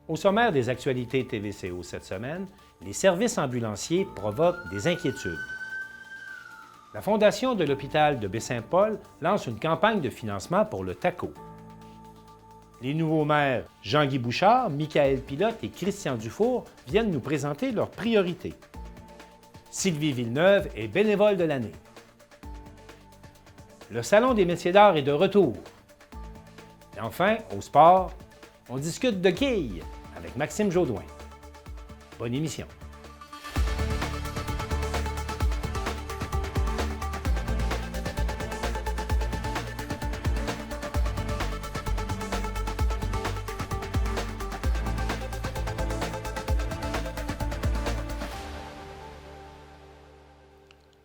Au sommaire des actualités TVCO cette semaine, les services ambulanciers provoquent des inquiétudes. La Fondation de l'hôpital de Baie-Saint-Paul lance une campagne de financement pour le TACO. Les nouveaux maires Jean-Guy Bouchard, Michaël Pilote et Christian Dufour viennent nous présenter leurs priorités. Sylvie Villeneuve est bénévole de l'année. Le Salon des métiers d'art est de retour. Et enfin, au sport, on discute de quilles avec Maxime Jaudoin. Bonne émission.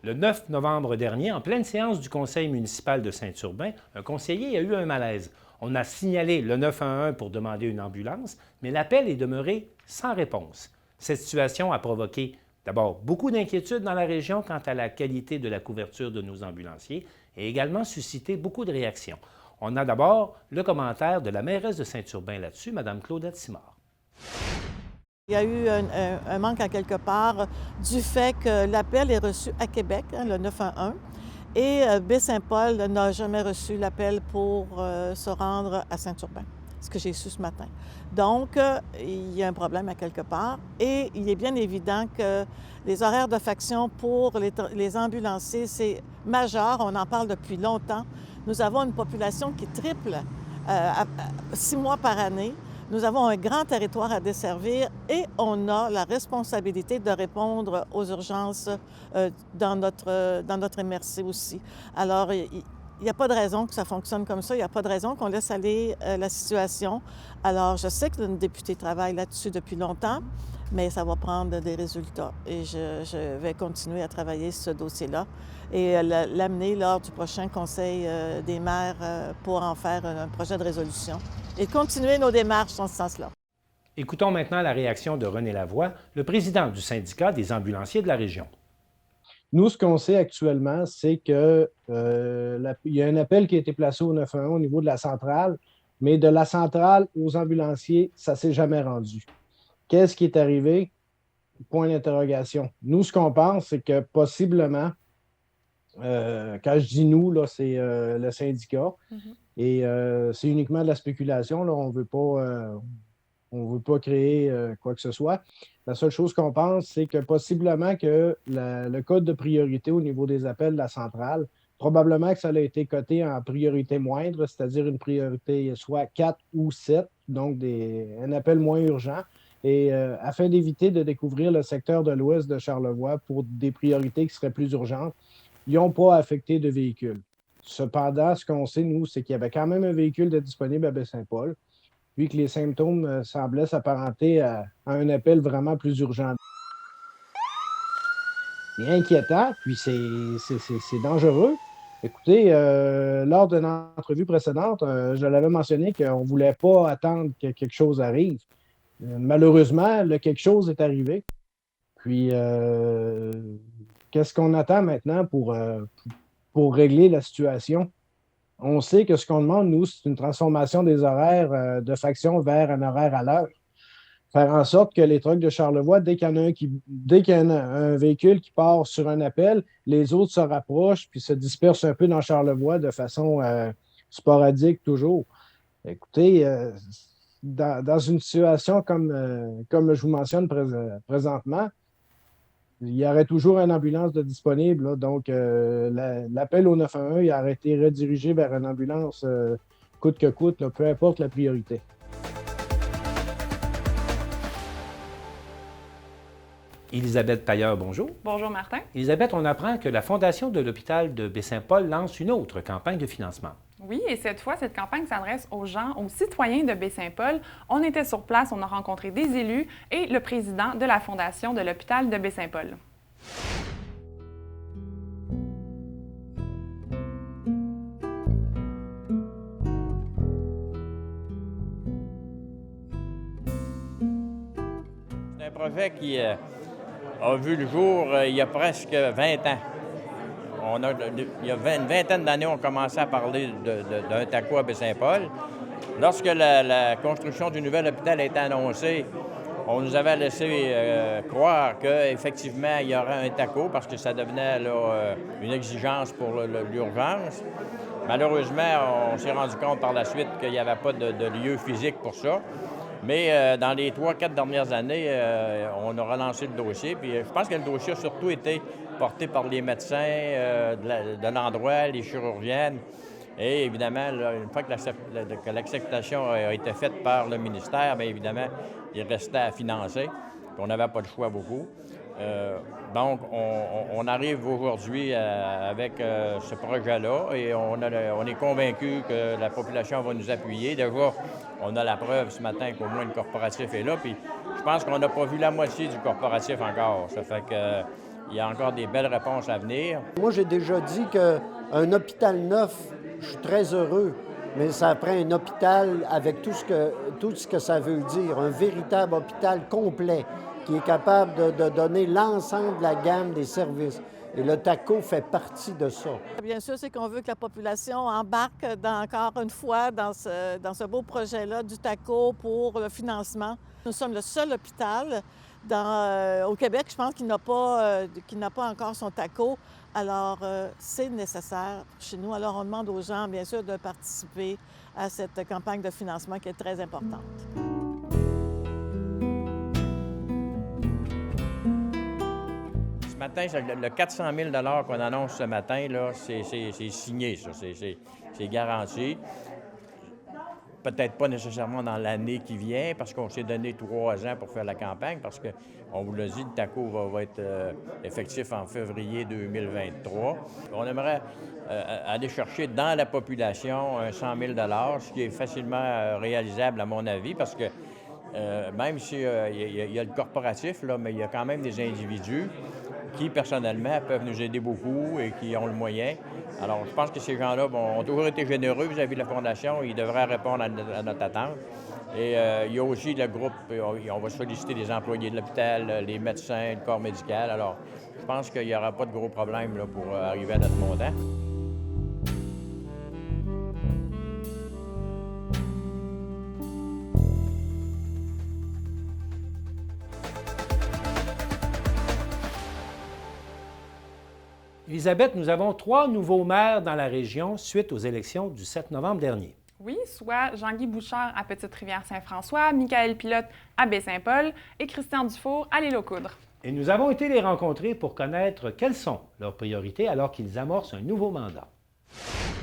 Le 9 novembre dernier, en pleine séance du conseil municipal de Saint-Urbain, un conseiller a eu un malaise. On a signalé le 911 pour demander une ambulance, mais l'appel est demeuré sans réponse. Cette situation a provoqué d'abord beaucoup d'inquiétudes dans la région quant à la qualité de la couverture de nos ambulanciers et également suscité beaucoup de réactions. On a d'abord le commentaire de la mairesse de Saint-Urbain là-dessus, Mme Claudette Simard. Il y a eu un manque à quelque part du fait que l'appel est reçu à Québec, le 911, et Baie-Saint-Paul n'a jamais reçu l'appel pour se rendre à Saint-Urbain, ce que j'ai su ce matin. Donc, il y a un problème à quelque part et il est bien évident que les horaires de faction pour les ambulanciers, c'est majeur, on en parle depuis longtemps. Nous avons une population qui triple 6 mois par année. Nous avons un grand territoire à desservir et on a la responsabilité de répondre aux urgences dans notre MRC aussi. Alors, il n'y a pas de raison que ça fonctionne comme ça. Il n'y a pas de raison qu'on laisse aller la situation. Alors, je sais que le député travaille là-dessus depuis longtemps, mais ça va prendre des résultats. Et je vais continuer à travailler sur ce dossier-là et l'amener lors du prochain Conseil des maires pour en faire un projet de résolution et continuer nos démarches dans ce sens-là. Écoutons maintenant la réaction de René Lavoie, le président du syndicat des ambulanciers de la région. Nous, ce qu'on sait actuellement, c'est qu'il y a un appel qui a été placé au 911 au niveau de la centrale, mais de la centrale aux ambulanciers, ça ne s'est jamais rendu. Qu'est-ce qui est arrivé? Point d'interrogation. Nous, ce qu'on pense, c'est que possiblement, quand je dis nous, là, c'est le syndicat, et c'est uniquement de la spéculation. Là, on ne veut pas créer quoi que ce soit. La seule chose qu'on pense, c'est que possiblement que le code de priorité au niveau des appels de la centrale, probablement que ça a été coté en priorité moindre, c'est-à-dire une priorité soit 4 ou 7, donc un appel moins urgent, et afin d'éviter de découvrir le secteur de l'ouest de Charlevoix pour des priorités qui seraient plus urgentes, ils n'ont pas affecté de véhicules. Cependant, ce qu'on sait, nous, c'est qu'il y avait quand même un véhicule de disponible à Baie-Saint-Paul, puis que les symptômes semblaient s'apparenter à un appel vraiment plus urgent. C'est inquiétant, puis c'est dangereux. Écoutez, lors d'une entrevue précédente, je l'avais mentionné qu'on ne voulait pas attendre que quelque chose arrive. Malheureusement, quelque chose est arrivé. Puis, qu'est-ce qu'on attend maintenant pour régler la situation? On sait que ce qu'on demande, nous, c'est une transformation des horaires de faction vers un horaire à l'heure. Faire en sorte que les trucks de Charlevoix, dès qu'il y a un véhicule qui part sur un appel, les autres se rapprochent puis se dispersent un peu dans Charlevoix de façon sporadique toujours. Écoutez, dans une situation comme je vous mentionne présentement, il y aurait toujours une ambulance de disponible. Là, donc, l'appel au 911 il a été redirigé vers une ambulance coûte que coûte, là, peu importe la priorité. Élisabeth Tailleur, bonjour. Bonjour, Martin. Élisabeth, on apprend que la Fondation de l'hôpital de Baie-Saint-Paul lance une autre campagne de financement. Oui, et cette fois, cette campagne s'adresse aux gens, aux citoyens de Baie-Saint-Paul. On était sur place, on a rencontré des élus et le président de la Fondation de l'hôpital de Baie-Saint-Paul. C'est un projet qui a vu le jour il y a presque 20 ans. Il y a une vingtaine d'années, on commençait à parler d'un TACO à Baie-Saint-Paul. Lorsque la construction du nouvel hôpital a été annoncée, on nous avait laissé croire qu'effectivement, il y aurait un TACO parce que ça devenait là, une exigence pour l'urgence. Malheureusement, on s'est rendu compte par la suite qu'il n'y avait pas de lieu physique pour ça. Mais dans les 3-4 dernières années, on a relancé le dossier. Puis je pense que le dossier a surtout été porté par les médecins de l'endroit, les chirurgiennes. Et évidemment, là, une fois que l'acceptation a été faite par le ministère, bien évidemment, il restait à financer. Puis on n'avait pas le choix beaucoup. Donc, on arrive aujourd'hui avec ce projet-là et on est convaincu que la population va nous appuyer. Déjà, on a la preuve ce matin qu'au moins le corporatif est là. Puis je pense qu'on n'a pas vu la moitié du corporatif encore. Ça fait qu'il y a encore des belles réponses à venir. Moi, j'ai déjà dit qu'un hôpital neuf, je suis très heureux, mais ça prend un hôpital avec tout ce que ça veut dire, un véritable hôpital complet qui est capable de donner l'ensemble de la gamme des services. Et le TACO fait partie de ça. Bien sûr, c'est qu'on veut que la population embarque encore une fois dans ce beau projet-là du TACO pour le financement. Nous sommes le seul hôpital au Québec, je pense, qui n'a pas encore son TACO. Alors, c'est nécessaire chez nous. Alors, on demande aux gens, bien sûr, de participer à cette campagne de financement qui est très importante. Ce matin, le 400 000 qu'on annonce ce matin, là, c'est signé, ça. C'est garanti. Peut-être pas nécessairement dans l'année qui vient, parce qu'on s'est donné 3 ans pour faire la campagne, parce qu'on vous l'a dit, le TACO va être effectif en février 2023. On aimerait aller chercher dans la population un 100 000 ce qui est facilement réalisable à mon avis, parce que même s'il y a le corporatif, là, mais il y a quand même des individus qui, personnellement, peuvent nous aider beaucoup et qui ont le moyen. Alors, je pense que ces gens-là ont toujours été généreux vis-à-vis de la Fondation. Ils devraient répondre à notre attente. Et il y a aussi le groupe, on va solliciter les employés de l'hôpital, les médecins, le corps médical. Alors, je pense qu'il n'y aura pas de gros problèmes là, pour arriver à notre montant. Élisabeth, nous avons 3 nouveaux maires dans la région suite aux élections du 7 novembre dernier. Oui, soit Jean-Guy Bouchard à Petite-Rivière-Saint-François, Michael Pilote à Baie-Saint-Paul et Christian Dufour à l'Île-aux-Coudres. Et nous avons été les rencontrer pour connaître quelles sont leurs priorités alors qu'ils amorcent un nouveau mandat.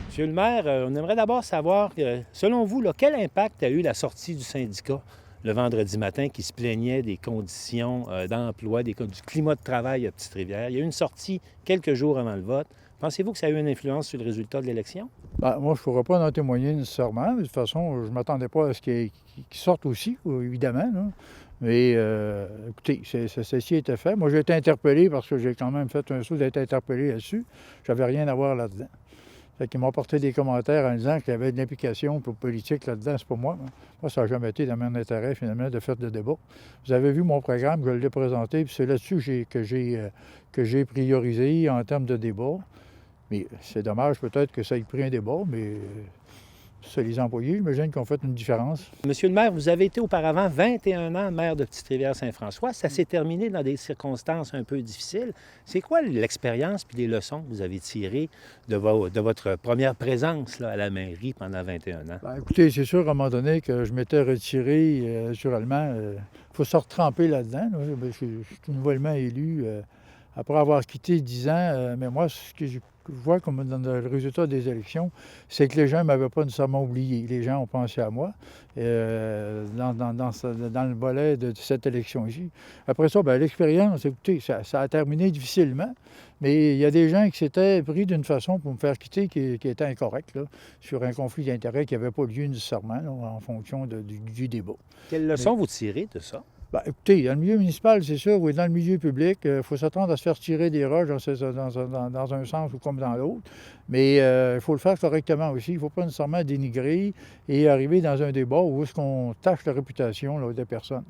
Monsieur le maire, on aimerait d'abord savoir, selon vous, quel impact a eu la sortie du syndicat le vendredi matin qui se plaignait des conditions d'emploi, du climat de travail à Petite-Rivière. Il y a eu une sortie quelques jours avant le vote. Pensez-vous que ça a eu une influence sur le résultat de l'élection? Bien, moi, je ne pourrais pas en témoigner nécessairement. De toute façon, je ne m'attendais pas à ce qu'il sorte aussi, évidemment. Là. Mais écoutez, ceci était fait. Moi, j'ai été interpellé parce que j'ai quand même fait un saut d'être interpellé là-dessus. Je n'avais rien à voir là-dedans. Fait qu'ils m'ont porté des commentaires en disant qu'il y avait de l'implication politique là-dedans. C'est pas moi. Moi, ça n'a jamais été dans mon intérêt, finalement, de faire de débat. Vous avez vu mon programme, je l'ai présenté, puis c'est là-dessus que j'ai priorisé en termes de débat. Mais c'est dommage peut-être que ça ait pris un débat, mais c'est les employés, j'imagine, qui ont fait une différence. Monsieur le maire, vous avez été auparavant 21 ans maire de Petite-Rivière-Saint-François. Ça s'est terminé dans des circonstances un peu difficiles. C'est quoi l'expérience puis les leçons que vous avez tirées de votre première présence là, à la mairie pendant 21 ans? Bien, écoutez, c'est sûr, à un moment donné, que je m'étais retiré, naturellement. Il faut se retremper là-dedans. Là. Je suis nouvellement élu après avoir quitté 10 ans. Mais moi, ce que je vois comme dans le résultat des élections, c'est que les gens ne m'avaient pas nécessairement oublié. Les gens ont pensé à moi dans le volet de cette élection-ci. Après ça, bien, l'expérience, écoutez, ça a terminé difficilement, mais il y a des gens qui s'étaient pris d'une façon pour me faire quitter qui était incorrecte, là, sur un conflit d'intérêts qui n'avait pas lieu nécessairement là, en fonction du débat. Quelles leçons vous tirez de ça? Bien, écoutez, dans le milieu municipal, c'est sûr, ou dans le milieu public, il faut s'attendre à se faire tirer des roches dans un sens ou comme dans l'autre. Mais il faut le faire correctement aussi. Il ne faut pas nécessairement dénigrer et arriver dans un débat où est-ce qu'on tâche la réputation là, des personnes.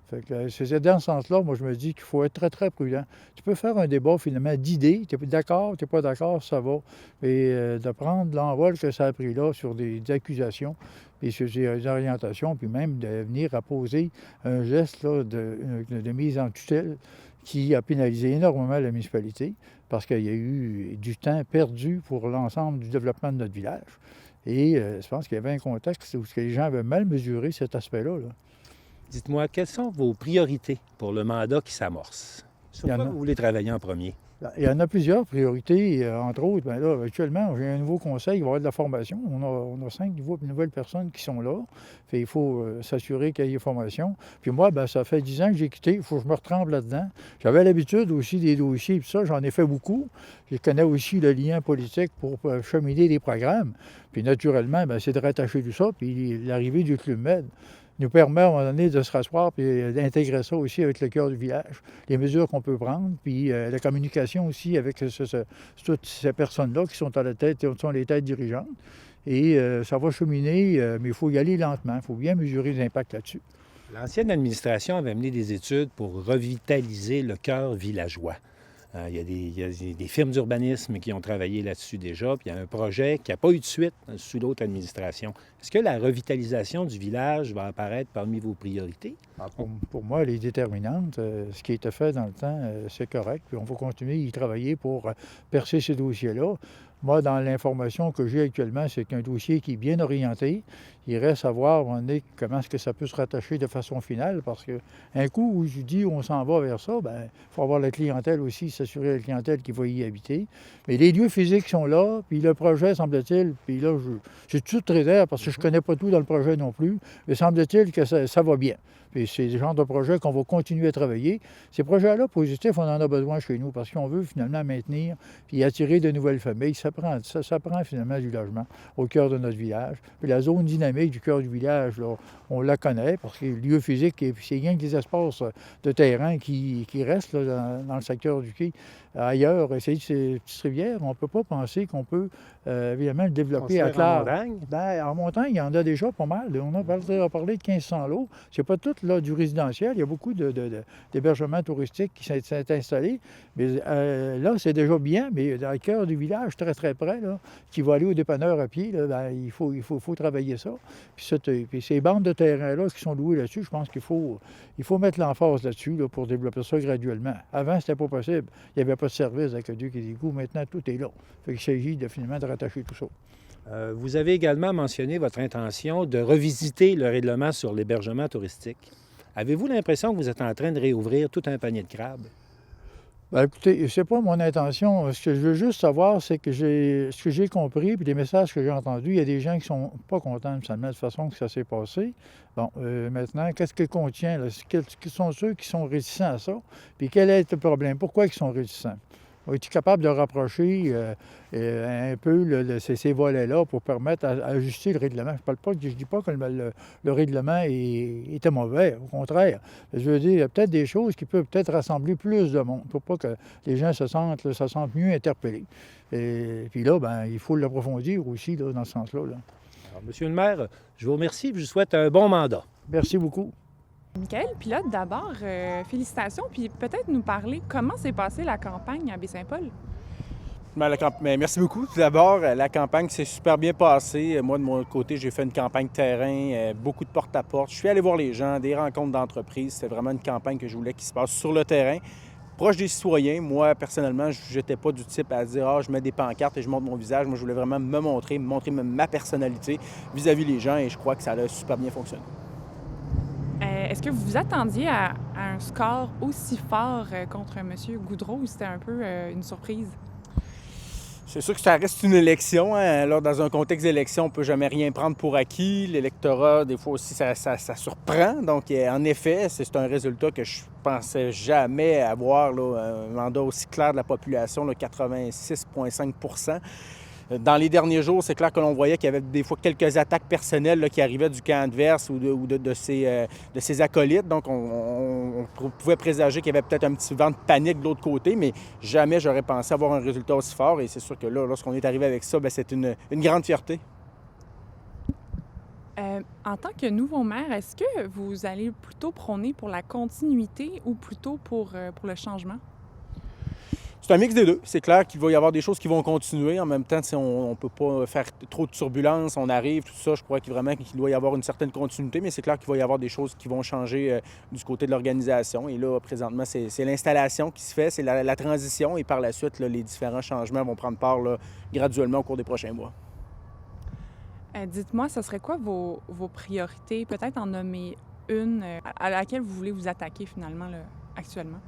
Fait que, c'est dans ce sens-là, moi, je me dis qu'il faut être très, très prudent. Tu peux faire un débat, finalement, d'idées. Tu es d'accord, tu n'es pas d'accord, ça va. Mais de prendre l'envol que ça a pris là sur des accusations, puis sur des orientations, puis même de venir apposer un geste là, de mise en tutelle qui a pénalisé énormément la municipalité parce qu'il y a eu du temps perdu pour l'ensemble du développement de notre village. Et je pense qu'il y avait un contexte où les gens avaient mal mesuré cet aspect-là. Là. Dites-moi, quelles sont vos priorités pour le mandat qui s'amorce? Sur quoi vous voulez travailler en premier? Il y en a plusieurs priorités, entre autres. Bien là, actuellement, j'ai un nouveau conseil, il va y avoir de la formation. On a 5 nouvelles personnes qui sont là. Il faut s'assurer qu'il y ait formation. Puis moi, bien, ça fait 10 ans que j'ai quitté, il faut que je me retrempe là-dedans. J'avais l'habitude aussi des dossiers, puis ça, j'en ai fait beaucoup. Je connais aussi le lien politique pour cheminer des programmes. Puis naturellement, bien, c'est de rattacher tout ça, puis l'arrivée du Club Med nous permet à un moment donné de se rasseoir et d'intégrer ça aussi avec le cœur du village, les mesures qu'on peut prendre, puis la communication aussi avec toutes ces personnes-là qui sont à la tête, qui sont les têtes dirigeantes. Et ça va cheminer, mais il faut y aller lentement, il faut bien mesurer les impacts là-dessus. L'ancienne administration avait mené des études pour revitaliser le cœur villageois. Il y a des firmes d'urbanisme qui ont travaillé là-dessus déjà, puis il y a un projet qui n'a pas eu de suite sous l'autre administration. Est-ce que la revitalisation du village va apparaître parmi vos priorités? Pour moi, elle est déterminante. Ce qui a été fait dans le temps, c'est correct. Puis on va continuer à y travailler pour percer ces dossiers-là. Moi, dans l'information que j'ai actuellement, c'est qu'un dossier qui est bien orienté. Il reste à voir comment est-ce que ça peut se rattacher de façon finale, parce qu'un coup où je dis on s'en va vers ça, bien, il faut avoir la clientèle aussi, s'assurer de la clientèle qui va y habiter. Mais les lieux physiques sont là, puis le projet, semble-t-il, puis là, j'ai tout réserve parce que je ne connais pas tout dans le projet non plus, mais semble-t-il que ça va bien. Puis c'est le genre de projet qu'on va continuer à travailler. Ces projets-là positifs, on en a besoin chez nous parce qu'on veut finalement maintenir et attirer de nouvelles familles. Ça prend finalement du logement au cœur de notre village. Puis la zone dynamique du cœur du village, là, on la connaît parce que le lieu physique, c'est rien que des espaces de terrain qui restent là, dans le secteur du quai. Ailleurs, essayer ces petites rivières, on ne peut pas penser qu'on peut évidemment le développer à clair. En montagne, il y en a déjà pas mal. On a parlé de 1500 lots. C'est pas tout là, du résidentiel. Il y a beaucoup d'hébergements touristiques qui sont installés. Mais là, c'est déjà bien, mais dans le cœur du village, très, très près, là, qui va aller au dépanneur à pied, là, bien, il faut travailler ça. Puis ces bandes de terrain-là qui sont louées là-dessus, je pense qu'il faut mettre l'emphase là-dessus là, pour développer ça graduellement. Avant, c'était pas possible. Il n'y avait pas de service d'aqueduc et d'égout. Maintenant, tout est là. Fait qu'il s'agit finalement de rattacher tout ça. Vous avez également mentionné votre intention de revisiter le règlement sur l'hébergement touristique. Avez-vous l'impression que vous êtes en train de réouvrir tout un panier de crabes? Bien, écoutez, c'est pas mon intention. Ce que je veux juste savoir, c'est que ce que j'ai compris, puis les messages que j'ai entendus, il y a des gens qui sont pas contents de la façon que ça s'est passé. Bon, maintenant, qu'est-ce qu'il contient? Là? Quels sont ceux qui sont réticents à ça? Puis quel est le problème? Pourquoi ils sont réticents? Es-tu capable de rapprocher un peu ces volets-là pour permettre d'ajuster le règlement? Je ne dis pas que le règlement était mauvais, au contraire. Je veux dire, il y a peut-être des choses qui peuvent peut-être rassembler plus de monde pour pas que les gens se sentent mieux interpellés. Et puis là, ben, il faut l'approfondir aussi là, dans ce sens-là. Là. Alors, Monsieur le maire, je vous remercie et je vous souhaite un bon mandat. Merci beaucoup. Michaël Pilote, d'abord, félicitations, puis peut-être nous parler comment s'est passée la campagne à Baie-Saint-Paul? Merci beaucoup. Tout d'abord, la campagne s'est super bien passée. Moi, de mon côté, j'ai fait une campagne terrain, beaucoup de porte-à-porte. Je suis allé voir les gens, des rencontres d'entreprises. C'était vraiment une campagne que je voulais qui se passe sur le terrain, proche des citoyens. Moi, personnellement, je n'étais pas du type à dire « Ah, je mets des pancartes et je montre mon visage ». Moi, je voulais vraiment me montrer ma personnalité vis-à-vis des gens et je crois que ça a super bien fonctionné. Est-ce que vous vous attendiez à un score aussi fort contre M. Goudreau ou c'était un peu une surprise? C'est sûr que ça reste une élection. Hein. Alors, dans un contexte d'élection, on ne peut jamais rien prendre pour acquis. L'électorat, des fois aussi, ça surprend. Donc, en effet, c'est un résultat que je pensais jamais avoir, là, un mandat aussi clair de la population, 86,5 %. Dans les derniers jours, c'est clair que l'on voyait qu'il y avait des fois quelques attaques personnelles là, qui arrivaient du camp adverse ou de ses acolytes. Donc, on pouvait présager qu'il y avait peut-être un petit vent de panique de l'autre côté, mais jamais j'aurais pensé avoir un résultat aussi fort. Et c'est sûr que là, lorsqu'on est arrivé avec ça, bien, c'est une grande fierté. En tant que nouveau maire, est-ce que vous allez plutôt prôner pour la continuité ou plutôt pour le changement? C'est un mix des deux. C'est clair qu'il va y avoir des choses qui vont continuer. En même temps, on ne peut pas faire trop de turbulences. On arrive, tout ça. Je crois qu'il doit y avoir une certaine continuité, mais c'est clair qu'il va y avoir des choses qui vont changer du côté de l'organisation. Et là, présentement, c'est l'installation qui se fait, c'est la transition. Et par la suite, là, les différents changements vont prendre part là, graduellement au cours des prochains mois. Dites-moi, ce serait quoi vos priorités? Peut-être en nommer une à laquelle vous voulez vous attaquer finalement là, actuellement?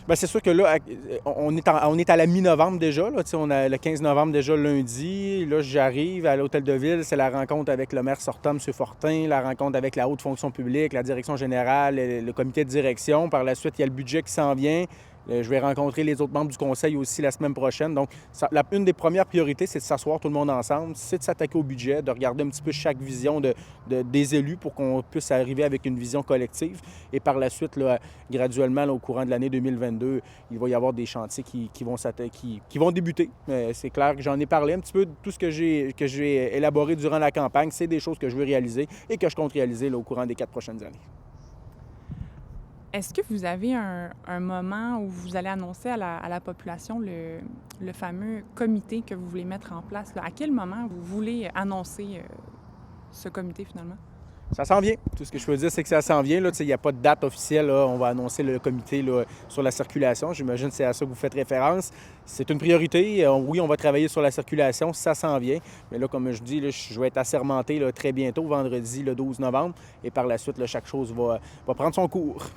Bien, c'est sûr que là, on est à la mi-novembre déjà. Là, on a le 15 novembre déjà lundi. Là, j'arrive à l'Hôtel de Ville. C'est la rencontre avec le maire sortant, M. Fortin, la rencontre avec la haute fonction publique, la direction générale, le comité de direction. Par la suite, il y a le budget qui s'en vient. Je vais rencontrer les autres membres du conseil aussi la semaine prochaine. Donc, une des premières priorités, c'est de s'asseoir tout le monde ensemble, c'est de s'attaquer au budget, de regarder un petit peu chaque vision des élus pour qu'on puisse arriver avec une vision collective. Et par la suite, là, graduellement, là, au courant de l'année 2022, il va y avoir des chantiers qui vont débuter. C'est clair que j'en ai parlé un petit peu de tout ce que j'ai élaboré durant la campagne. C'est des choses que je veux réaliser et que je compte réaliser là, au courant des 4 prochaines années. Est-ce que vous avez un moment où vous allez annoncer à la population le fameux comité que vous voulez mettre en place? Là? À quel moment vous voulez annoncer ce comité finalement? Ça s'en vient. Tout ce que je peux dire, c'est que ça s'en vient. Il n'y a pas de date officielle. Là. On va annoncer le comité là, sur la circulation. J'imagine que c'est à ça que vous faites référence. C'est une priorité. Oui, on va travailler sur la circulation. Ça s'en vient. Mais là, comme je dis, là, je vais être assermenté là, très bientôt, vendredi, le 12 novembre. Et par la suite, là, chaque chose va prendre son cours.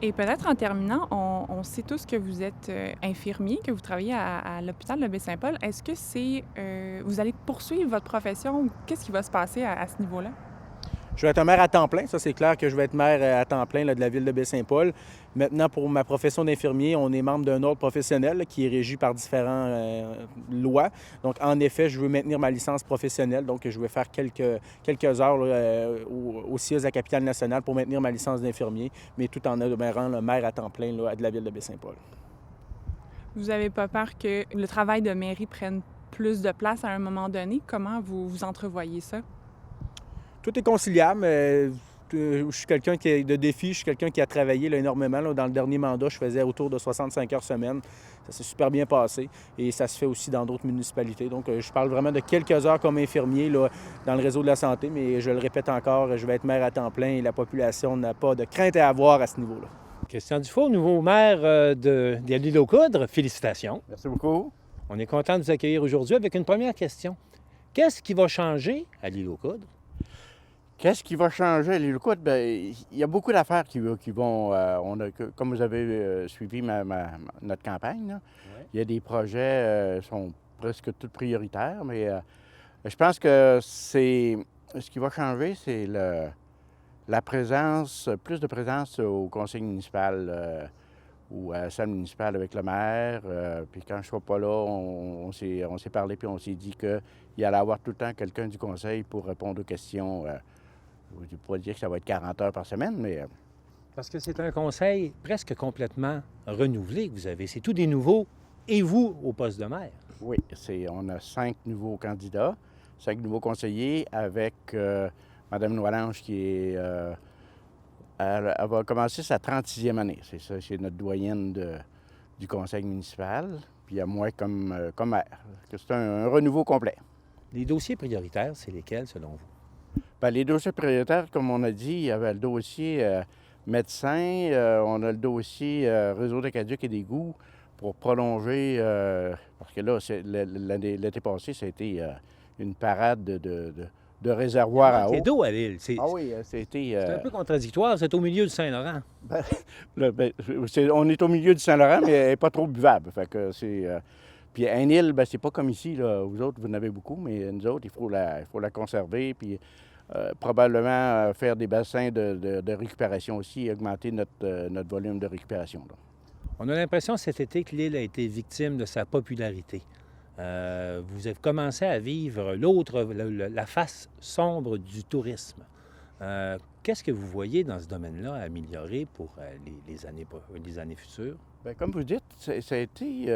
Et peut-être en terminant, on sait tous que vous êtes infirmier, que vous travaillez à l'hôpital de Baie-Saint-Paul. Est-ce que vous allez poursuivre votre profession ou qu'est-ce qui va se passer à ce niveau-là? Je vais être un maire à temps plein. Ça, c'est clair que je vais être maire à temps plein là, de la ville de Baie-Saint-Paul. Maintenant, pour ma profession d'infirmier, on est membre d'un ordre professionnel là, qui est régi par différentes lois. Donc, en effet, je veux maintenir ma licence professionnelle. Donc, je vais faire quelques heures là, au CIUS à la Capitale-Nationale pour maintenir ma licence d'infirmier, mais tout en demeurant le maire à temps plein là, de la ville de Baie-Saint-Paul. Vous n'avez pas peur que le travail de mairie prenne plus de place à un moment donné? Comment vous entrevoyez ça? Tout est conciliable. Je suis quelqu'un qui est de défi, je suis quelqu'un qui a travaillé là, énormément. Là. Dans le dernier mandat, je faisais autour de 65 heures semaine. Ça s'est super bien passé et ça se fait aussi dans d'autres municipalités. Donc, je parle vraiment de quelques heures comme infirmier là, dans le réseau de la santé, mais je le répète encore, je vais être maire à temps plein et la population n'a pas de crainte à avoir à ce niveau-là. Christian Dufault, nouveau maire de l'île aux Coudres. Félicitations. Merci beaucoup. On est content de vous accueillir aujourd'hui avec une première question. Qu'est-ce qui va changer à l'île aux Coudres? Qu'est-ce qui va changer à l'île aux Coudres? Bien, il y a beaucoup d'affaires qui vont... comme vous avez suivi notre campagne, là, ouais. Il y a des projets qui sont presque tous prioritaires, mais je pense que ce qui va changer, c'est la présence, plus de présence au conseil municipal ou à la salle municipale avec le maire. Puis quand je ne serai pas là, on s'est parlé puis on s'est dit qu'il allait avoir tout le temps quelqu'un du conseil pour répondre aux questions. Je ne pourrais dire que ça va être 40 heures par semaine, mais... Parce que c'est un conseil presque complètement renouvelé que vous avez. C'est tout des nouveaux, et vous, au poste de maire. Oui, on a 5 nouveaux candidats, 5 nouveaux conseillers avec Mme Noillange qui est... elle va commencer sa 36e année. C'est ça, c'est notre doyenne du conseil municipal. Puis il y a moi comme maire. C'est un renouveau complet. Les dossiers prioritaires, c'est lesquels, selon vous? Bien, les dossiers prioritaires, comme on a dit, il y avait le dossier médecin, on a le dossier réseau d'aqueduc et d'égouts pour prolonger, parce que là, l'été passé, ça a été une parade de réservoirs à eau. C'est d'eau à l'île. Ah oui, c'était... C'est un peu contradictoire, c'est au milieu du Saint-Laurent. On est au milieu du Saint-Laurent, mais elle n'est pas trop buvable. Fait que c'est... Puis une île, bien, c'est pas comme ici, là. Vous autres, vous en avez beaucoup, mais nous autres, il faut la conserver, puis probablement faire des bassins de récupération aussi et augmenter notre volume de récupération. Là. On a l'impression cet été que l'île a été victime de sa popularité. Vous avez commencé à vivre la face sombre du tourisme. Qu'est-ce que vous voyez dans ce domaine-là à améliorer pour les années futures? Bien, comme vous dites, ça a été...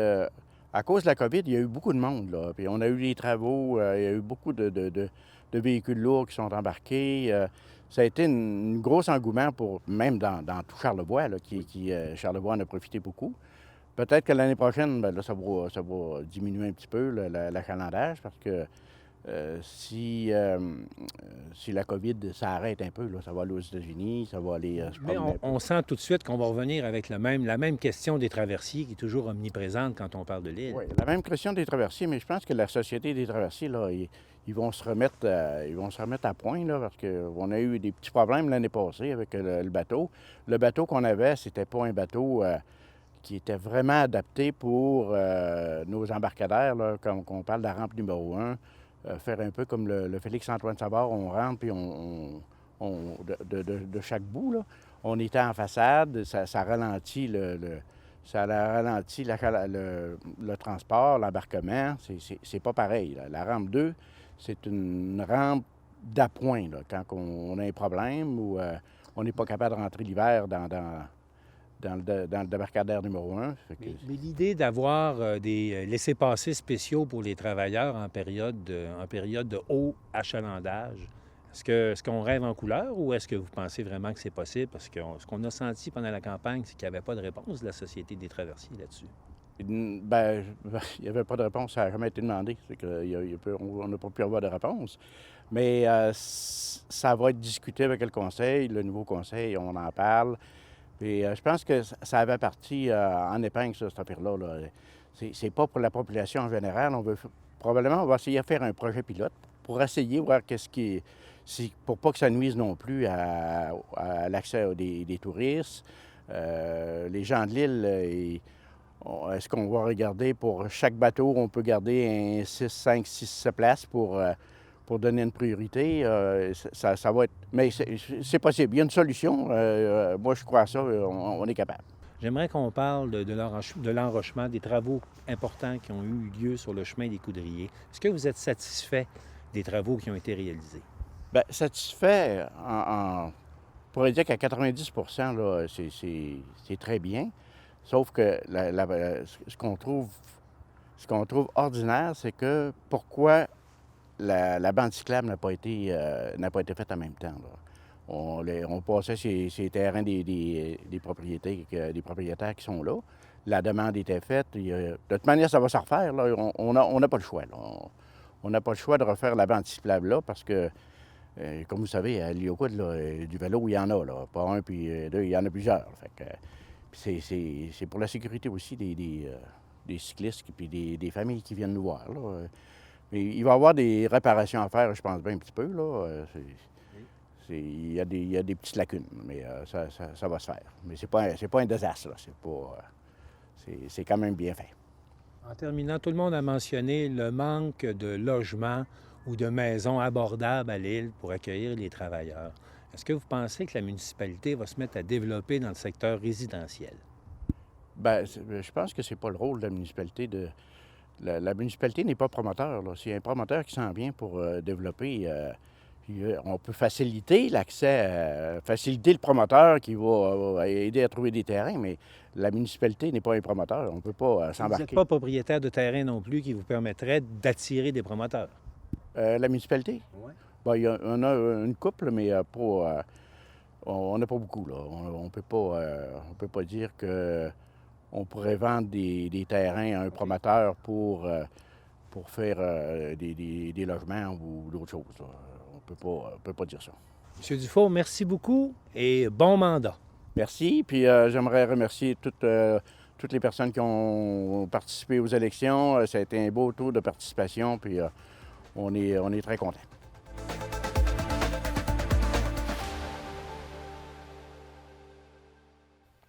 à cause de la COVID, il y a eu beaucoup de monde, là. Puis on a eu des travaux, il y a eu beaucoup de véhicules lourds qui sont embarqués. Ça a été un gros engouement même dans tout Charlevoix, là, Charlevoix en a profité beaucoup. Peut-être que l'année prochaine, bien là, ça va diminuer un petit peu l'achalandage parce que si la COVID s'arrête un peu, là, ça va aller aux États-Unis, ça va aller se Mais promener un peu. on sent tout de suite qu'on va revenir avec la même question des traversiers qui est toujours omniprésente quand on parle de l'île. Oui, la même question des traversiers, mais je pense que la Société des traversiers, là, ils vont se remettre à point, là, parce qu'on a eu des petits problèmes l'année passée avec le bateau. Le bateau qu'on avait, c'était pas un bateau qui était vraiment adapté pour nos embarcadères, là, comme on parle de la rampe numéro 1, faire un peu comme le Félix-Antoine Savard, on rentre puis de chaque bout, là. On était en façade, ça ralentit le transport, l'embarquement. C'est pas pareil, là. La rampe 2, c'est une rampe d'appoint, là, quand on a un problème ou on n'est pas capable de rentrer l'hiver dans le débarcadère numéro 1. Mais l'idée d'avoir des laissez-passer spéciaux pour les travailleurs en période de haut achalandage, est-ce qu'on rêve en couleur ou est-ce que vous pensez vraiment que c'est possible? Parce que ce qu'on a senti pendant la campagne, c'est qu'il n'y avait pas de réponse de la Société des traversiers là-dessus. Bien, il n'y avait pas de réponse, ça n'a jamais été demandé. C'est on n'a pas pu avoir de réponse. Mais ça va être discuté avec le conseil, le nouveau conseil, on en parle. Puis je pense que ça avait parti en épingle, ça, cette affaire-là. Là. C'est pas pour la population en général. Probablement, on va essayer de faire un projet pilote pour essayer de voir pour pas que ça nuise non plus à l'accès des touristes. Les gens de l'île, est-ce qu'on va regarder pour chaque bateau, on peut garder un 6, 5, 6, 7 places pour donner une priorité? Ça va être... Mais c'est possible. Il y a une solution. Moi, je crois à ça. On est capable. J'aimerais qu'on parle de l'enrochement, des travaux importants qui ont eu lieu sur le chemin des Coudriers. Est-ce que vous êtes satisfait des travaux qui ont été réalisés? Bien, satisfait, on pourrait dire qu'à 90 là, c'est très bien. Sauf que ce qu'on trouve ordinaire, c'est que pourquoi la bande cyclable n'a pas été faite en même temps, là. On passait ces terrains des propriétaires qui sont là. La demande était faite. De toute manière, ça va se refaire, là. On n'a pas le choix, là. On n'a pas le choix de refaire la bande cyclable là parce que, comme vous savez, à Lyocoud, du vélo, il y en a, là. Pas un, puis deux, il y en a plusieurs. Fait que, c'est pour la sécurité aussi des cyclistes et des familles qui viennent nous voir, là. Mais il va y avoir des réparations à faire, je pense bien un petit peu, là. Il y a des petites lacunes, mais ça va se faire. Mais c'est pas un désastre, là. C'est quand même bien fait. En terminant, tout le monde a mentionné le manque de logements ou de maisons abordables à l'île pour accueillir les travailleurs. Est-ce que vous pensez que la municipalité va se mettre à développer dans le secteur résidentiel? Bien, je pense que c'est pas le rôle de la municipalité de... La municipalité n'est pas promoteur, là. C'est un promoteur qui s'en vient pour développer... on peut faciliter l'accès, faciliter le promoteur qui va aider à trouver des terrains, mais la municipalité n'est pas un promoteur. On ne peut pas s'embarquer. Vous n'êtes pas propriétaire de terrain non plus qui vous permettrait d'attirer des promoteurs? La municipalité? Oui. Bien, on a une couple, mais pas, on n'a pas beaucoup, là. On peut pas dire qu'on pourrait vendre des terrains à un promoteur pour faire des logements ou d'autres choses, là. On peut pas dire ça. M. Dufault, merci beaucoup et bon mandat. Merci. Puis j'aimerais remercier toutes les personnes qui ont participé aux élections. Ça a été un beau tour de participation, puis on est très contents.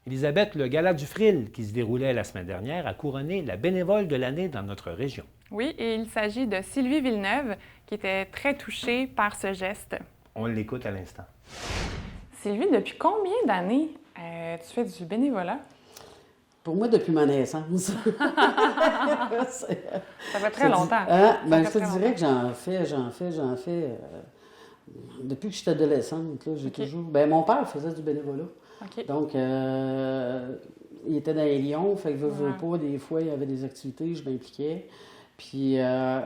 Élisabeth, le gala du Frill qui se déroulait la semaine dernière a couronné la bénévole de l'année dans notre région. Oui, et il s'agit de Sylvie Villeneuve, qui était très touchée par ce geste. On l'écoute à l'instant. Sylvie, depuis combien d'années tu fais du bénévolat? Pour moi, depuis ma naissance. Ça fait très longtemps. Je te dirais que j'en fais. Depuis que je suis adolescente, là, j'ai toujours... Bien, mon père faisait du bénévolat. Okay. Donc, il était dans les Lions, fait que veut pas, des fois, il y avait des activités, je m'impliquais. Puis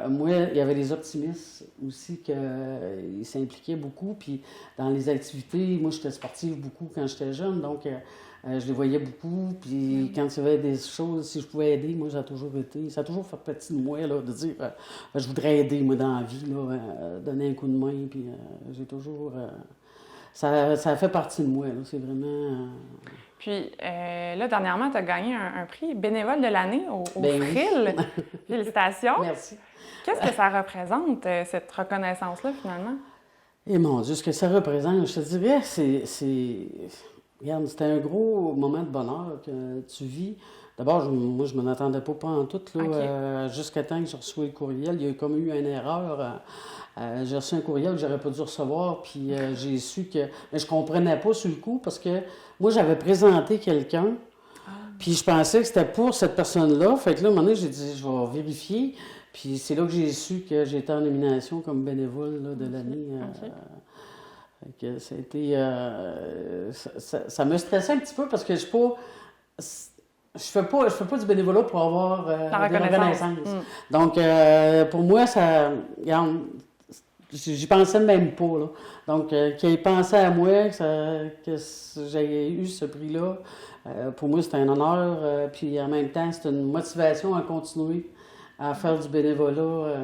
moi, il y avait les optimistes aussi qui s'impliquaient beaucoup. Puis dans les activités, moi, j'étais sportive beaucoup quand j'étais jeune, donc je les voyais beaucoup. Puis quand il y avait des choses, si je pouvais aider, moi, ça a toujours fait partie de moi, là, de dire, je voudrais aider, moi, dans la vie, là, donner un coup de main. Puis j'ai toujours... ça a fait partie de moi, là, c'est vraiment... Puis là, dernièrement, tu as gagné un prix bénévole de l'année au Frill. Oui. Félicitations. Merci. Qu'est-ce que ça représente, cette reconnaissance-là, finalement? Et mon Dieu, ce que ça représente, je te dirais, regarde, c'était un gros moment de bonheur que tu vis. D'abord, moi, je ne m'en attendais pas en tout, là, jusqu'à temps que j'ai reçu le courriel. Il y a comme eu une erreur. J'ai reçu un courriel que j'aurais pas dû recevoir, puis j'ai su que... Mais je comprenais pas sur le coup, parce que moi, j'avais présenté quelqu'un, puis je pensais que c'était pour cette personne-là. Fait que là, à un moment donné, j'ai dit, je vais vérifier. Puis c'est là que j'ai su que j'étais en nomination comme bénévole là, de l'année. Que ça a été... ça me stressait un petit peu, parce que je fais pas du bénévolat pour avoir des reconnaissances. Donc, pour moi, ça... Regarde, j'y pensais même pas, là. Donc, qu'il ait pensé à moi, que j'ai eu ce prix-là, pour moi, c'était un honneur. Puis en même temps, c'était une motivation à continuer à faire du bénévolat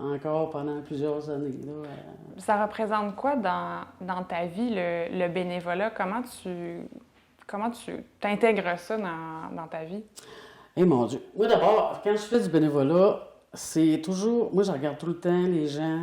encore pendant plusieurs années, là. Ça représente quoi dans ta vie, le bénévolat? Comment tu t'intègres ça dans ta vie? Eh mon Dieu! Moi, d'abord, quand je fais du bénévolat, c'est toujours... Moi, je regarde tout le temps les gens.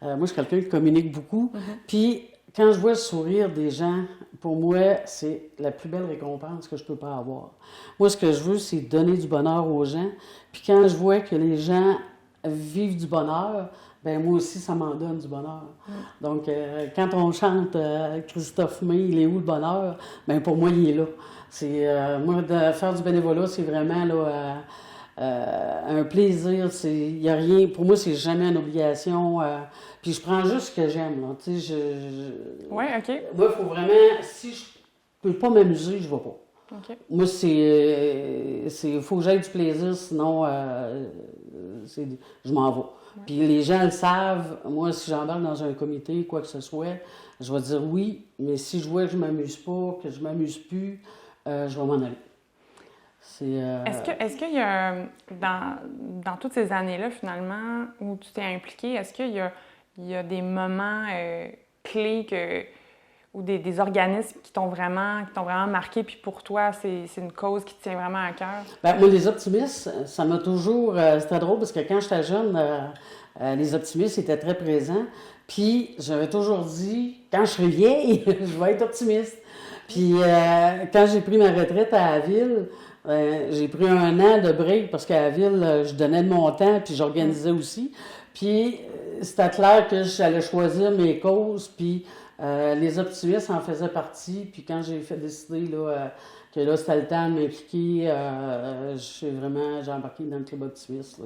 Moi, je suis quelqu'un qui communique beaucoup. Puis, quand je vois le sourire des gens, pour moi, c'est la plus belle récompense que je peux pas avoir. Moi, ce que je veux, c'est donner du bonheur aux gens. Puis, quand je vois que les gens vivent du bonheur, ben moi aussi, ça m'en donne du bonheur. Donc, quand on chante Christophe May, il est où le bonheur? Ben pour moi, il est là. Moi, de faire du bénévolat, c'est vraiment là, un plaisir. Il y a rien. Pour moi, c'est jamais une obligation. Puis je prends juste ce que j'aime. Là. Tu sais, Oui, OK. Moi, il faut vraiment. Si je peux pas m'amuser, je ne vais pas. Okay. Moi, il faut que j'aie du plaisir, sinon, je m'en vais. Ouais. Puis les gens le savent. Moi, si j'embarque dans un comité, quoi que ce soit, je vais dire oui, mais si je vois que je ne m'amuse pas, que je ne m'amuse plus, je vais m'en aller. Est-ce qu'il y a, dans toutes ces années-là, finalement, où tu t'es impliqué, est-ce qu'il y a des moments clés ou des organismes qui t'ont vraiment marqué, puis pour toi, c'est une cause qui te tient vraiment à cœur? Bien, moi, les optimistes, ça m'a toujours... c'était drôle, parce que quand j'étais jeune, les optimistes étaient très présents. Puis, j'avais toujours dit, quand je serai vieille, je vais être optimiste. Puis, quand j'ai pris ma retraite à la ville... j'ai pris 1 an de break parce qu'à la ville, je donnais de mon temps puis j'organisais aussi. Puis c'était clair que j'allais choisir mes causes, puis les optimistes en faisaient partie. Puis quand j'ai décidé là, que là, c'était le temps de m'impliquer, j'ai embarqué dans le club optimiste. Là.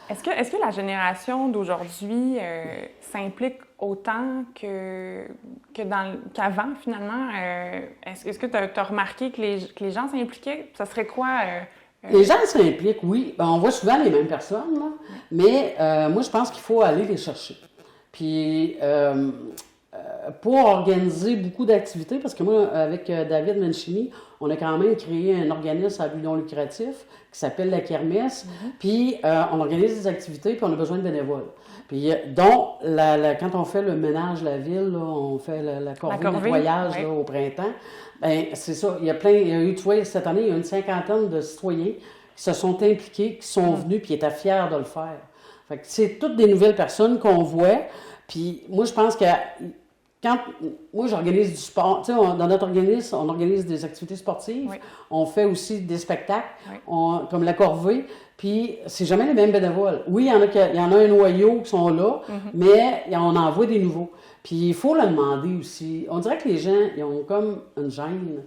Est-ce que la génération d'aujourd'hui s'implique autant qu'avant, finalement? Est-ce que tu as remarqué que les gens s'impliquaient? Ça serait quoi? Les gens s'impliquent, oui. Ben, on voit souvent les mêmes personnes, là. Mais moi, je pense qu'il faut aller les chercher. Puis, pour organiser beaucoup d'activités, parce que moi, avec David Mancini, on a quand même créé un organisme à but non lucratif qui s'appelle la Kermesse. Puis, on organise des activités, puis on a besoin de bénévoles. Puis, donc, quand on fait le ménage de la ville, là, on fait la corvée nettoyage là, au printemps, bien, c'est ça. Il y a eu, tu vois, cette année, il y a une 50aine de citoyens qui se sont impliqués, qui sont venus, puis qui étaient fiers de le faire. Fait que c'est toutes des nouvelles personnes qu'on voit. Puis, moi, je pense que moi, j'organise du sport, tu sais, dans notre organisme, on organise des activités sportives, on fait aussi des spectacles, comme la corvée, puis c'est jamais les mêmes bénévoles. Oui, il y en a un noyau qui sont là, mais on en voit des nouveaux. Puis il faut le demander aussi. On dirait que les gens, ils ont comme une gêne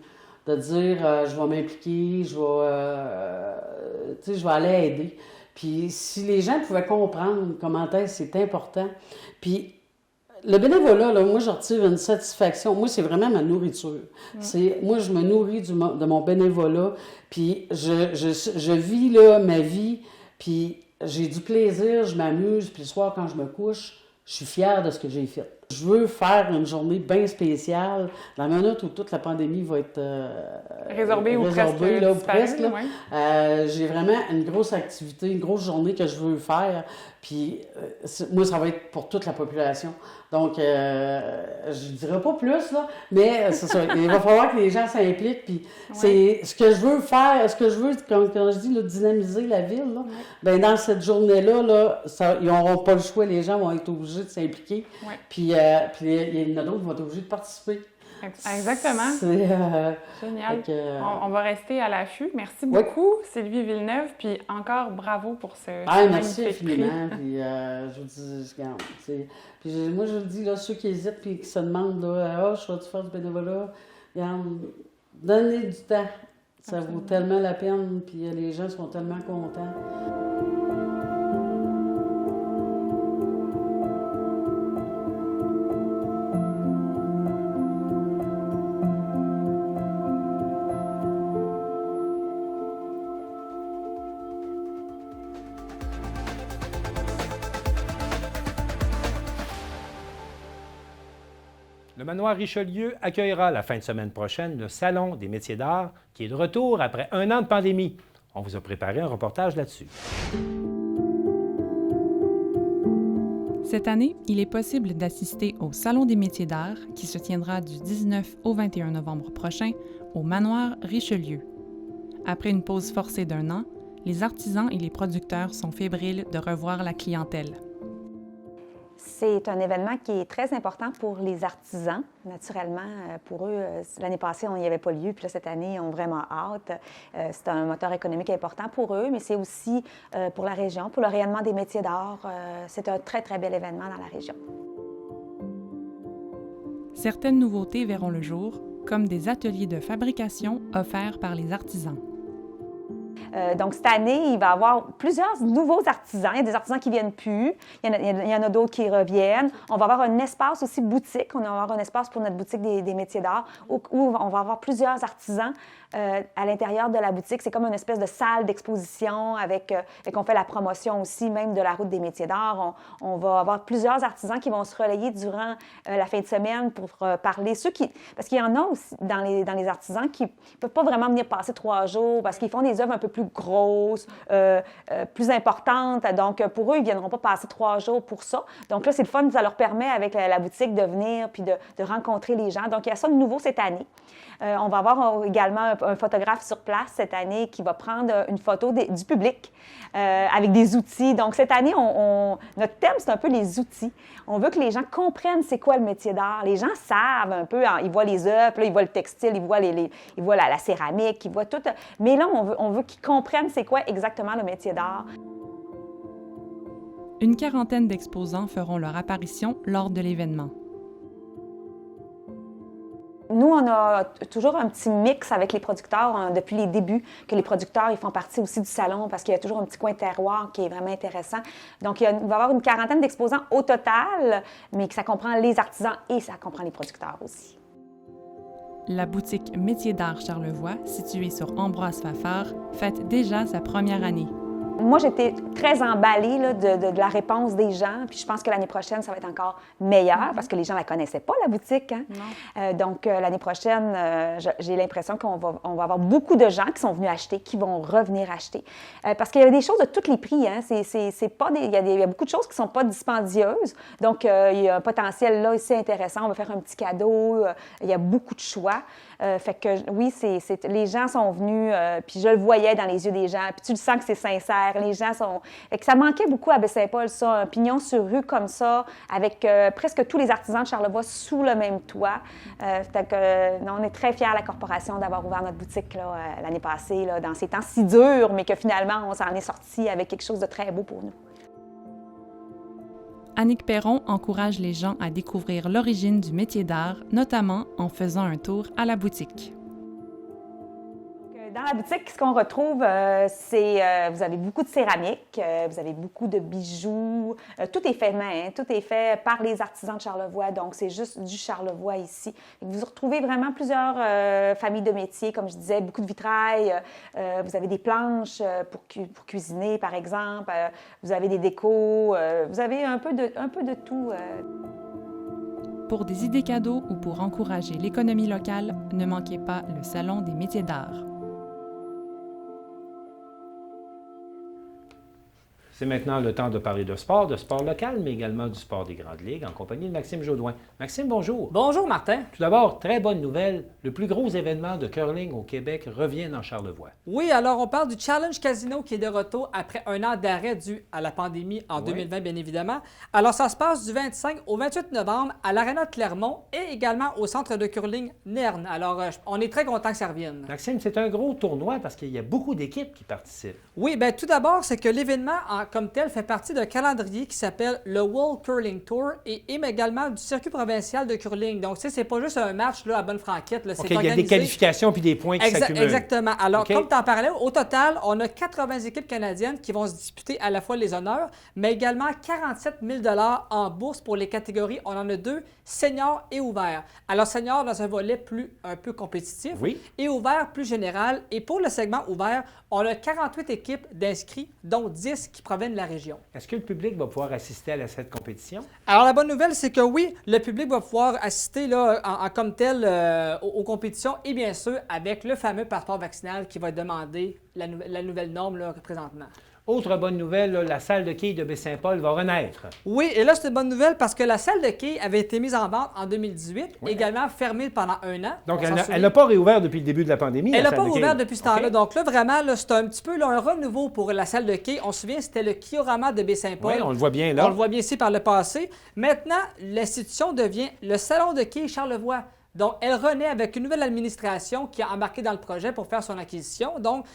de dire je vais m'impliquer, je vais aller aider. Puis si les gens pouvaient comprendre comment c'est important, puis le bénévolat, là, moi, je retire une satisfaction. Moi, c'est vraiment ma nourriture. Moi, je me nourris de mon bénévolat, puis je vis là, ma vie Puis j'ai du plaisir, je m'amuse, puis le soir, quand je me couche, je suis fière de ce que j'ai fait. Je veux faire une journée bien spéciale, dans la minute où toute la pandémie va être résorbée ou presque là, disparue, presque, là. Ouais. J'ai vraiment une grosse activité, une grosse journée que je veux faire. Puis moi, ça va être pour toute la population. Donc, je dirais pas plus, là, mais c'est ça. Il va falloir que les gens s'impliquent. Puis c'est ce que je veux faire, ce que je veux, quand je dis là, dynamiser la ville, là, bien, dans cette journée-là, là, ils n'auront pas le choix. Les gens vont être obligés de s'impliquer. Ouais. Puis il y en a d'autres qui vont être obligés de participer. Exactement. C'est génial. On va rester à l'affût. Merci beaucoup, Sylvie Villeneuve. Puis encore bravo pour ce merci infiniment. Puis je vous dis, regarde, puis moi je le dis, là, ceux qui hésitent puis qui se demandent, là, je vais-tu faire du bénévolat? Regarde, donnez du temps. Ça vaut tellement la peine. Puis les gens sont tellement contents. Le Manoir Richelieu accueillera la fin de semaine prochaine le Salon des métiers d'art qui est de retour après 1 an de pandémie. On vous a préparé un reportage là-dessus. Cette année, il est possible d'assister au Salon des métiers d'art qui se tiendra du 19 au 21 novembre prochain au Manoir Richelieu. Après une pause forcée d'1 an, les artisans et les producteurs sont fébriles de revoir la clientèle. C'est un événement qui est très important pour les artisans. Naturellement, pour eux, l'année passée, on n'y avait pas lieu, puis là, cette année, ils ont vraiment hâte. C'est un moteur économique important pour eux, mais c'est aussi pour la région, pour le rayonnement des métiers d'art. C'est un très, très bel événement dans la région. Certaines nouveautés verront le jour, comme des ateliers de fabrication offerts par les artisans. Donc, cette année, il va y avoir plusieurs nouveaux artisans. Il y a des artisans qui ne viennent plus. Il y en a d'autres qui reviennent. On va avoir un espace aussi boutique. On va avoir un espace pour notre boutique des métiers d'art où on va avoir plusieurs artisans à l'intérieur de la boutique. C'est comme une espèce de salle d'exposition avec on fait la promotion aussi même de la route des métiers d'art. On va avoir plusieurs artisans qui vont se relayer durant la fin de semaine pour parler. Parce qu'il y en a aussi dans les artisans qui ne peuvent pas vraiment venir passer 3 jours parce qu'ils font des œuvres un peu plus grosses, plus importantes. Donc, pour eux, ils ne viendront pas passer 3 jours pour ça. Donc là, c'est le fun. Ça leur permet avec la boutique de venir puis de rencontrer les gens. Donc, il y a ça de nouveau cette année. On va avoir également un photographe sur place cette année qui va prendre une photo du public avec des outils. Donc, cette année, notre thème, c'est un peu les outils. On veut que les gens comprennent c'est quoi le métier d'art. Les gens savent un peu, ils voient les œuvres, là, ils voient le textile, ils voient la céramique, ils voient tout. Mais là, on veut qu'ils comprennent c'est quoi exactement le métier d'art. Une quarantaine d'exposants feront leur apparition lors de l'événement. Nous, on a toujours un petit mix avec les producteurs depuis les débuts, que les producteurs ils font partie aussi du salon parce qu'il y a toujours un petit coin terroir qui est vraiment intéressant. Donc, il va y avoir une quarantaine d'exposants au total, mais que ça comprend les artisans et ça comprend les producteurs aussi. La boutique Métiers d'art Charlevoix, située sur Ambroise Fafard, fête déjà sa première année. Moi, j'étais très emballée là, de la réponse des gens. Puis je pense que l'année prochaine, ça va être encore meilleur parce que les gens ne la connaissaient pas, la boutique. Hein? Donc, l'année prochaine, j'ai l'impression qu'on va avoir beaucoup de gens qui sont venus acheter, qui vont revenir acheter. Parce qu'il y a des choses de tous les prix. Hein? Il y a beaucoup de choses qui ne sont pas dispendieuses. Donc, il y a un potentiel là aussi intéressant. On va faire un petit cadeau. Il y a beaucoup de choix. Fait que oui, les gens sont venus, puis je le voyais dans les yeux des gens, puis tu le sens que c'est sincère. Les gens sont... Fait que ça manquait beaucoup à Baie-Saint-Paul, ça, un pignon sur rue comme ça, avec presque tous les artisans de Charlevoix sous le même toit. Fait que, on est très fiers, la corporation, d'avoir ouvert notre boutique là, l'année passée, là, dans ces temps si durs, mais que finalement, on s'en est sorti avec quelque chose de très beau pour nous. Annick Perron encourage les gens à découvrir l'origine du métier d'art, notamment en faisant un tour à la boutique. Dans la boutique, ce qu'on retrouve, c'est vous avez beaucoup de céramique, vous avez beaucoup de bijoux. Tout est fait main, tout est fait par les artisans de Charlevoix, donc c'est juste du Charlevoix ici. Vous retrouvez vraiment plusieurs familles de métiers, comme je disais, beaucoup de vitrail. Vous avez des planches pour cuisiner, par exemple. Vous avez des décos. Vous avez un peu de tout. Pour des idées cadeaux ou pour encourager l'économie locale, ne manquez pas le Salon des métiers d'art. C'est maintenant le temps de parler de sport local, mais également du sport des grandes ligues, en compagnie de Maxime Jodoin. Maxime, bonjour. Bonjour, Martin. Tout d'abord, très bonne nouvelle, le plus gros événement de curling au Québec revient dans Charlevoix. Oui, alors on parle du Challenge Casino qui est de retour après un an d'arrêt dû à la pandémie en 2020, bien évidemment. Alors, ça se passe du 25 au 28 novembre à l'Arena de Clermont et également au centre de curling Nerne. Alors, on est très content que ça revienne. Maxime, c'est un gros tournoi parce qu'il y a beaucoup d'équipes qui participent. Oui, bien tout d'abord, c'est que l'événement comme tel fait partie d'un calendrier qui s'appelle le World Curling Tour et également du circuit provincial de curling. Donc, tu sais, c'est pas juste un match là, à bonne franquette. Là, il y a des qualifications puis des points qui s'accumulent. Exactement. Alors, comme tu en parlais, au total, on a 80 équipes canadiennes qui vont se disputer à la fois les honneurs, mais également 47 000 $ en bourse pour les catégories. On en a deux, senior et ouvert. Alors, senior dans un volet un peu compétitif et ouvert plus général. Et pour le segment ouvert, on a 48 équipes d'inscrits, dont 10 qui proviennent de la région. Est-ce que le public va pouvoir assister à cette compétition? Alors, la bonne nouvelle, c'est que oui, le public va pouvoir assister là, comme tel aux compétitions et bien sûr avec le fameux passeport vaccinal qui va demander la nouvelle norme là, présentement. Autre bonne nouvelle, là, la salle de quilles de Baie-Saint-Paul va renaître. Oui, et là, c'est une bonne nouvelle parce que la salle de quilles avait été mise en vente en 2018, également fermée pendant un an. Donc, elle n'a pas réouvert depuis le début de la pandémie. Elle n'a pas rouvert depuis ce temps-là. Donc là, vraiment, c'est un petit peu là, un renouveau pour la salle de quilles. On se souvient, c'était le Kiorama de Baie-Saint-Paul. Oui, on le voit bien là. On le voit bien ici par le passé. Maintenant, l'institution devient le Salon de quilles Charlevoix. Donc, elle renaît avec une nouvelle administration qui a embarqué dans le projet pour faire son acquisition. Donc,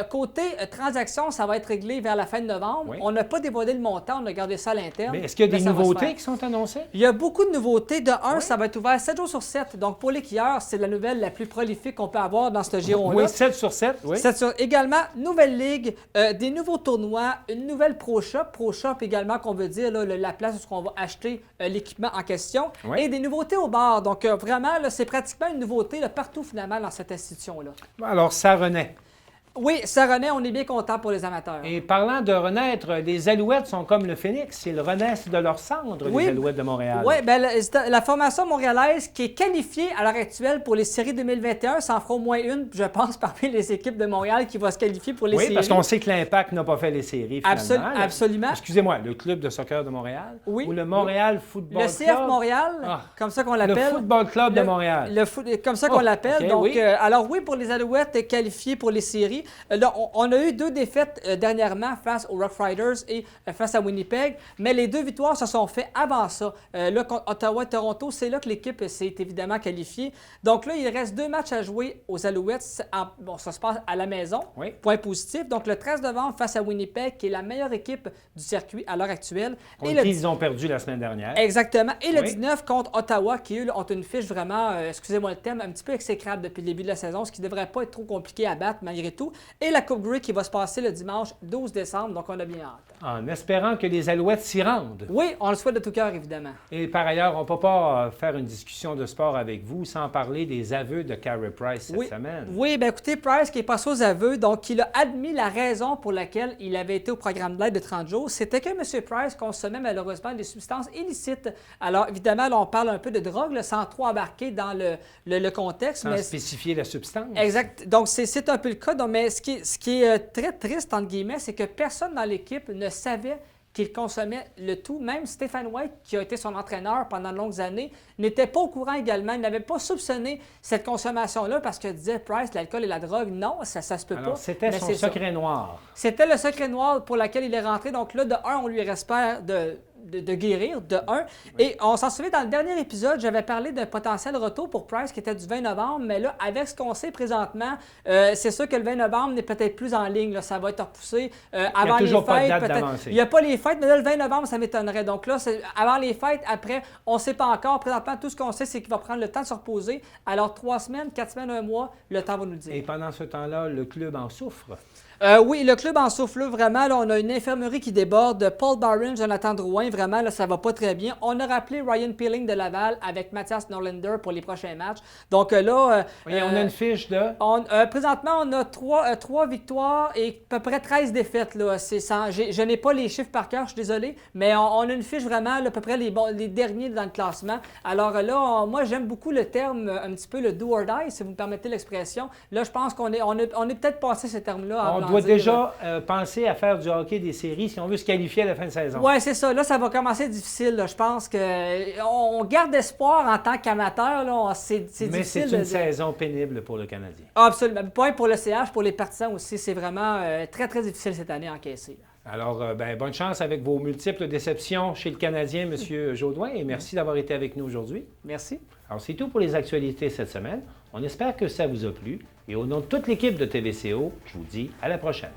côté transaction, ça va être réglé vers la fin de novembre. Oui. On n'a pas dévoilé le montant, on a gardé ça à l'interne. Mais est-ce qu'il y a des nouveautés qui sont annoncées? Il y a beaucoup de nouveautés. De un, ça va être ouvert 7 jours sur 7. Donc, pour les quilleurs, c'est la nouvelle la plus prolifique qu'on peut avoir dans ce giron-là. Oui, 7 sur 7. Oui. Également, nouvelle ligue, des nouveaux tournois, une nouvelle Pro Shop. Pro Shop également, qu'on veut dire là, la place où on va acheter l'équipement en question. Oui. Et des nouveautés au bar. Donc, vraiment, là, c'est pratiquement une nouveauté là, partout, finalement, dans cette institution-là. Alors, ça renaît. Oui, ça renaît. On est bien content pour les amateurs. Et parlant de renaître, les Alouettes sont comme le phénix. Ils renaissent de leur cendre, les Alouettes de Montréal. Oui, bien, la formation montréalaise qui est qualifiée à l'heure actuelle pour les séries 2021, ça en fera au moins une, je pense, parmi les équipes de Montréal qui va se qualifier pour les séries. Oui, parce qu'on sait que l'Impact n'a pas fait les séries, finalement. Absolument. Excusez-moi, le club de soccer de Montréal? Oui. Ou le Montréal Football Club? Le CF Montréal, comme ça qu'on l'appelle. Le Football Club de Montréal. Comme ça qu'on l'appelle. Okay, Donc, alors oui, pour les Alouettes qualifiées pour les séries, là, on a eu 2 défaites dernièrement face aux Rough Riders et face à Winnipeg, mais les 2 victoires se sont faites avant ça. Là, contre Ottawa et Toronto, c'est là que l'équipe s'est évidemment qualifiée. Donc là, il reste 2 matchs à jouer aux Alouettes. Ça se passe à la maison, point positif. Donc le 13 novembre face à Winnipeg, qui est la meilleure équipe du circuit à l'heure actuelle. Contre qui ils ont perdu la semaine dernière. Exactement. Et le 19 contre Ottawa, qui eux ont une fiche vraiment, excusez-moi le terme, un petit peu exécrable depuis le début de la saison, ce qui ne devrait pas être trop compliqué à battre malgré tout. Et la Coupe Grey qui va se passer le dimanche 12 décembre, donc on a bien hâte. En espérant que les Alouettes s'y rendent. Oui, on le souhaite de tout cœur, évidemment. Et par ailleurs, on ne peut pas faire une discussion de sport avec vous sans parler des aveux de Carey Price cette semaine. Oui, bien écoutez, Price qui est passé aux aveux, donc il a admis la raison pour laquelle il avait été au programme d'aide de 30 jours, c'était que M. Price consommait malheureusement des substances illicites. Alors évidemment, là, on parle un peu de drogue, là, sans trop embarquer dans le contexte. Sans spécifier la substance. Exact. Donc c'est un peu le cas. Donc, mais ce qui est très triste, entre guillemets, c'est que personne dans l'équipe ne savait qu'il consommait le tout. Même Stéphane White, qui a été son entraîneur pendant de longues années, n'était pas au courant également. Il n'avait pas soupçonné cette consommation-là parce que disait Price, l'alcool et la drogue, non, ça se peut pas. C'était son secret noir. C'était le secret noir pour lequel il est rentré. Donc là, de un, on lui espère de guérir, de 1. Et on s'en souvient, dans le dernier épisode, j'avais parlé d'un potentiel retour pour Price qui était du 20 novembre, mais là, avec ce qu'on sait présentement, c'est sûr que le 20 novembre n'est peut-être plus en ligne. Là, ça va être repoussé avant les toujours pas de fêtes. date d'avancée. Il n'y a pas les fêtes, mais là, le 20 novembre, ça m'étonnerait. Donc là, avant les fêtes, après, on ne sait pas encore. Présentement, tout ce qu'on sait, c'est qu'il va prendre le temps de se reposer. Alors, 3 semaines, 4 semaines, 1 mois, le temps va nous le dire. Et pendant ce temps-là, le club en souffre. Oui, le club en souffle, vraiment. Là, on a une infirmerie qui déborde. Paul Barron, Jonathan Drouin, vraiment, là, ça va pas très bien. On a rappelé Ryan Peeling de Laval avec Mathias Norlander pour les prochains matchs. Donc là... on a une fiche de... présentement, on a 3 victoires et à peu près 13 défaites. Là. Je n'ai pas les chiffres par cœur, je suis désolé, mais on a une fiche vraiment là, à peu près les derniers dans le classement. Alors là, moi, j'aime beaucoup le terme, un petit peu le do or die, si vous me permettez l'expression. Là, je pense qu'on est peut-être passé ce terme-là. On doit déjà penser à faire du hockey des séries si on veut se qualifier à la fin de saison. Oui, c'est ça. Là, ça va commencer difficile. Là. Je pense qu'on garde espoir en tant qu'amateur. C'est difficile. Mais c'est une saison pénible pour le Canadien. Absolument. Pas pour le CH, pour les partisans aussi. C'est vraiment très, très difficile cette année à encaisser. Alors, bonne chance avec vos multiples déceptions chez le Canadien, M. Jaudoin, et merci d'avoir été avec nous aujourd'hui. Merci. Alors, c'est tout pour les actualités cette semaine. On espère que ça vous a plu. Et au nom de toute l'équipe de TVCO, je vous dis à la prochaine.